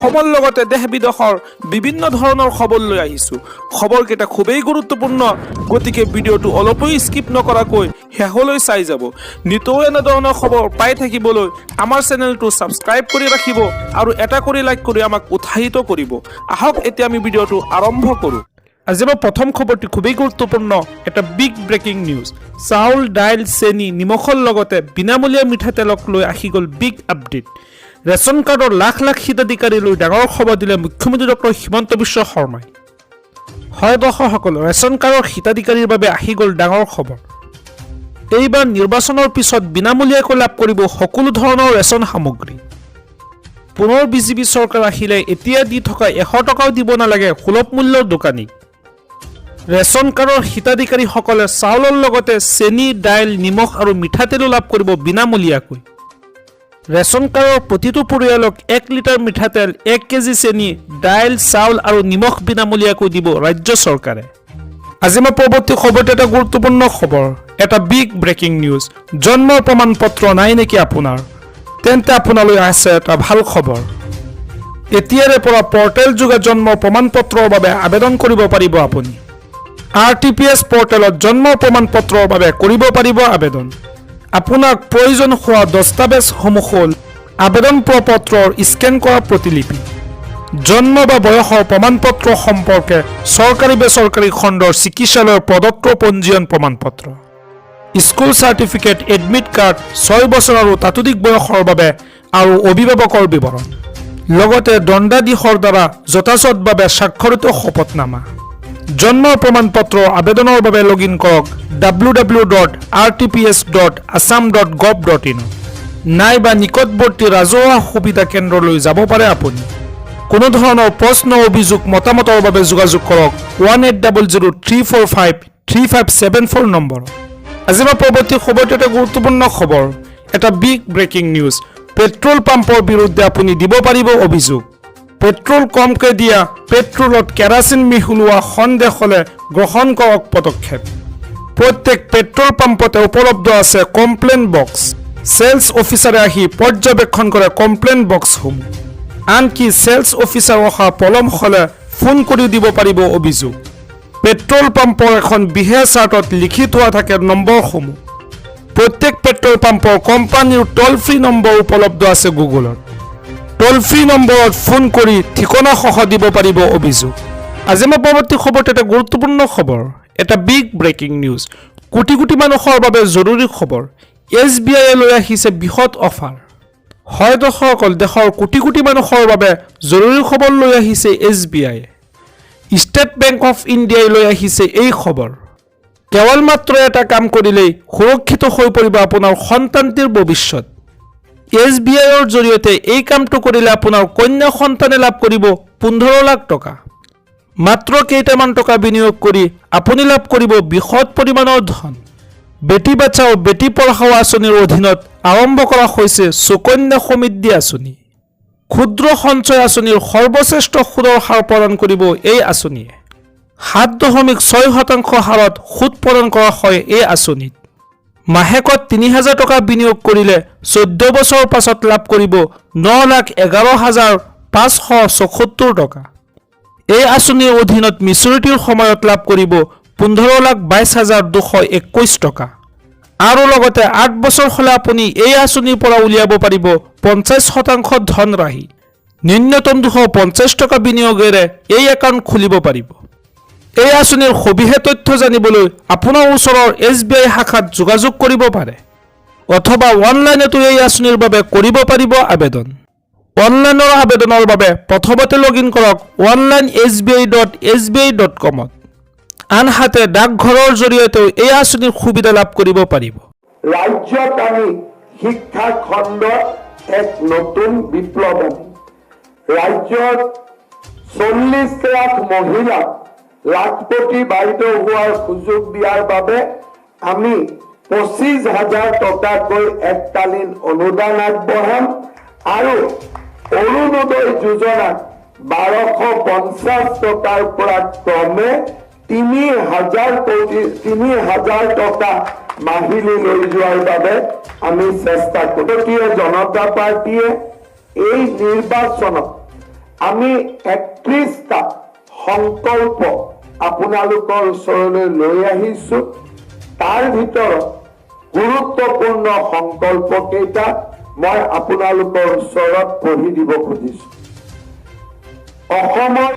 অসমৰ লগতে দেশ বিদেশৰ বিভিন্ন ধৰণৰ খবৰ লৈ আহিছোঁ। খবৰকেইটা খুবেই গুৰুত্বপূৰ্ণ, গতিকে ভিডিঅ'টো অলপো স্কিপ নকৰাকৈ শেষলৈ চাই যাব। নিতৌ এনেধৰণৰ খবৰ পাই থাকিবলৈ আমাৰ চেনেলটো ছাবস্ক্ৰাইব কৰি ৰাখিব আৰু এটা কৰি লাইক কৰি আমাক উৎসাহিত কৰিব। আহক এতিয়া আমি ভিডিঅ'টো আৰম্ভ কৰোঁ। আজি আমাৰ প্ৰথম খবৰটি খুবেই গুৰুত্বপূৰ্ণ, এটা বিগ ব্ৰেকিং নিউজ। চাউল, দাইল, চেনি, নিমখৰ লগতে বিনামূলীয়া মিঠাতেলক লৈ আহি গ'ল বিগ আপডেট। ৰেচন কাৰ্ডৰ লাখ লাখ হিতাধিকাৰীলৈ ডাঙৰ খবৰ দিলে মুখ্যমন্ত্ৰী ডক্টৰ হিমন্ত বিশ্ব শৰ্মাই। হয় দৰ্শকসকল, ৰেচন কাৰ্ডৰ হিতাধিকাৰীৰ বাবে আহি গ'ল ডাঙৰ খবৰ। এইবাৰ নিৰ্বাচনৰ পিছত বিনামূলীয়াকৈ লাভ কৰিব সকলো ধৰণৰ ৰেচন সামগ্ৰী। পুনৰ বিজেপি চৰকাৰ আহিলে এতিয়া দি থকা 100 টকাও দিব নালাগে সুলভ মূল্যৰ দোকানীক। ৰেচন কাৰ্ডৰ হিতাধিকাৰীসকলে চাউলৰ লগতে চেনি, দাইল, নিমখ আৰু মিঠাতেলো লাভ কৰিব বিনামূলীয়াকৈ। ৰেচন কাৰ্ডৰ প্ৰতিটো পৰিয়ালক 1 লিটাৰ মিঠাতেল, 1 কেজি চেনি, দাইল, চাউল আৰু নিমখ বিনামূলীয়াকৈ দিব ৰাজ্য চৰকাৰে। আজি মই পৰৱৰ্তী খবৰটো এটা গুৰুত্বপূৰ্ণ খবৰ, এটা বিগ ব্ৰেকিং নিউজ। জন্মৰ প্ৰমাণ পত্ৰ নাই নেকি আপোনাৰ? তেন্তে আপোনালৈ আছে এটা ভাল খবৰ। এতিয়াৰে পৰা পৰ্টেল যোগে জন্মৰ প্ৰমাণ পত্ৰৰ বাবে আবেদন কৰিব পাৰিব আপুনি। RTPS পৰ্টেলত জন্মৰ প্ৰমাণ পত্ৰৰ বাবে কৰিব পাৰিব আবেদন। আপোনাক প্ৰয়োজন হোৱা দস্তাবেজসমূহ হ'ল আবেদন পত্ৰৰ স্কেন কৰা প্ৰতিলিপি, জন্ম বা বয়সৰ প্ৰমাণ পত্ৰ সম্পৰ্কে চৰকাৰী বেচৰকাৰী খণ্ডৰ চিকিৎসালয়ৰ প্ৰদত্ত পঞ্জীয়ন প্ৰমাণ পত্ৰ, স্কুল চাৰ্টিফিকেট, এডমিট কাৰ্ড, 6 বছৰ আৰু তাতোধিক বয়সৰ বাবে আৰু অভিভাৱকৰ বিৱৰণ, লগতে দণ্ডাধীশৰ দ্বাৰা যথাযথভাৱে স্বাক্ষৰিত শপতনামা। জন্মৰ প্ৰমাণ পত্ৰ আবেদনৰ বাবে লগ ইন কৰক www.rtps.assam.gov.in নাইবা নিকটৱৰ্তী ৰাজহুৱা সুবিধা কেন্দ্ৰলৈ যাব পাৰে আপুনি। কোনো ধৰণৰ প্ৰশ্ন, অভিযোগ, মতামতৰ বাবে যোগাযোগ কৰক 1800-345-3574 নম্বৰত। আজি মই পৰৱৰ্তী খবৰটো এটা গুৰুত্বপূৰ্ণ খবৰ, এটা বিগ ব্ৰেকিং নিউজ। পেট্ৰল পাম্পৰ বিৰুদ্ধে আপুনি দিব পাৰিব অভিযোগ। পেট্ৰল কমকৈ দিয়া, পেট্ৰলত কেৰাচিন মিহলোৱা সন্দেহ হ'লে গ্ৰহণ কৰক পদক্ষেপ। প্ৰত্যেক পেট্ৰল পাম্পতে উপলব্ধ আছে কমপ্লেইন বক্স। চেলছ অফিচাৰে আহি পৰ্যবেক্ষণ কৰে কমপ্লেইন বক্সসমূহ। আনকি চেলছ অফিচাৰ অহা পলম হ'লে ফোন কৰি দিব পাৰিব অভিযোগ। পেট্ৰল পাম্পৰ এখন বিশেষ চাৰ্টত লিখি থোৱা থাকে নম্বৰসমূহ। প্ৰত্যেক পেট্ৰল পাম্পৰ কোম্পানীৰ টল ফ্ৰী নম্বৰ উপলব্ধ আছে গুগলত। টল ফ্ৰী নম্বৰত ফোন কৰি ঠিকনাসহ দিব পাৰিব অভিযোগ। আজি মই পৰৱৰ্তী খবৰটো এটা গুৰুত্বপূৰ্ণ খবৰ, এটা big breaking news. Crore crore মানুহৰ বাবে জৰুৰী খবৰ। SBI লৈ আহিছে বৃহৎ অফাৰ। হয় দৰ্শকসকল, দেশৰ কোটি কোটি মানুহৰ বাবে জৰুৰী খবৰ লৈ আহিছে SBI। ষ্টেট বেংক অফ ইণ্ডিয়াই লৈ আহিছে এই খবৰ। কেৱল মাত্ৰ এটা কাম কৰিলেই সুৰক্ষিত হৈ পৰিব আপোনাৰ সন্তানটিৰ ভৱিষ্যত। SBIৰ জৰিয়তে এই কামটো কৰিলে আপোনাৰ কন্যা সন্তানে লাভ কৰিব 15 লাখ টকা। মাত্ৰ কেইটামান টকা বিনিয়োগ কৰি আপুনি লাভ কৰিব বৃহৎ পৰিমাণৰ ধন। বেটি বাচাও বেটি পঢ়াও আঁচনিৰ অধীনত আৰম্ভ কৰা হৈছে সুকন্যা সমৃদ্ধি আঁচনি। ক্ষুদ্ৰ সঞ্চয় আঁচনিৰ সৰ্বশ্ৰেষ্ঠ সুদৰ হাৰ প্ৰদান কৰিব এই আঁচনিয়ে। 7.6% হাৰত সুদ প্ৰদান কৰা হয় এই আঁচনিত। মাহেকত 3000 টকা বিনিয়োগ কৰিলে 14 বছৰৰ পাছত লাভ কৰিব 9,11,574 টকা। এই আঁচনিৰ অধীনত মিচুৰিটিৰ সময়ত লাভ কৰিব 15,22,221 টকা। আৰু লগতে 8 বছৰ হ'লে আপুনি এই আঁচনিৰ পৰা উলিয়াব পাৰিব 50% ধনৰাশি। ন্যূনতম 250 টকা বিনিয়োগেৰে এই একাউণ্ট খুলিব পাৰিব। এই আঁচনিৰ সবিশেষ তথ্য জানিবলৈ আপোনাৰ ওচৰৰ SBI শাখাত যোগাযোগ কৰিব পাৰে, অথবা অনলাইনতো এই আঁচনিৰ বাবে কৰিব পাৰিব আবেদন। অনলাইনৰ আবেদনৰ বাবে প্ৰথমতে লগ ইন কৰক online.sbi.com। আনহাতে ডাকঘৰৰ জৰিয়তেও এই আঁচনিৰ সুবিধা লাভ কৰিব পাৰিব। ৰাজ্যত আমি শিক্ষা খণ্ডত এক নতুন বিপ্লৱ আনিম। ৰাজ্যত 40 লাখ মহিলাক লাখপতি বাইদেউ হোৱাৰ সুযোগ দিয়াৰ বাবে আমি 25,000 টকাকৈ এককালীন অনুদান আগবঢ়াম আৰু অৰুণোদয় যোজনাত 1250 টকাৰ পৰা ক্ৰমে 3,000 টকা মাহিলী লৈ যোৱাৰ বাবে আমি চেষ্টা কৰোঁ। জনতা পাৰ্টিয়ে এই নিৰ্বাচনত আমি 31টা সংকল্প আপোনালোকৰ ওচৰলৈ লৈ আহিছো। তাৰ ভিতৰত গুৰুত্বপূৰ্ণ সংকল্প কেইটা মই আপোনালোকৰ ওচৰত পঢ়ি দিব খুজিছো। অসমৰ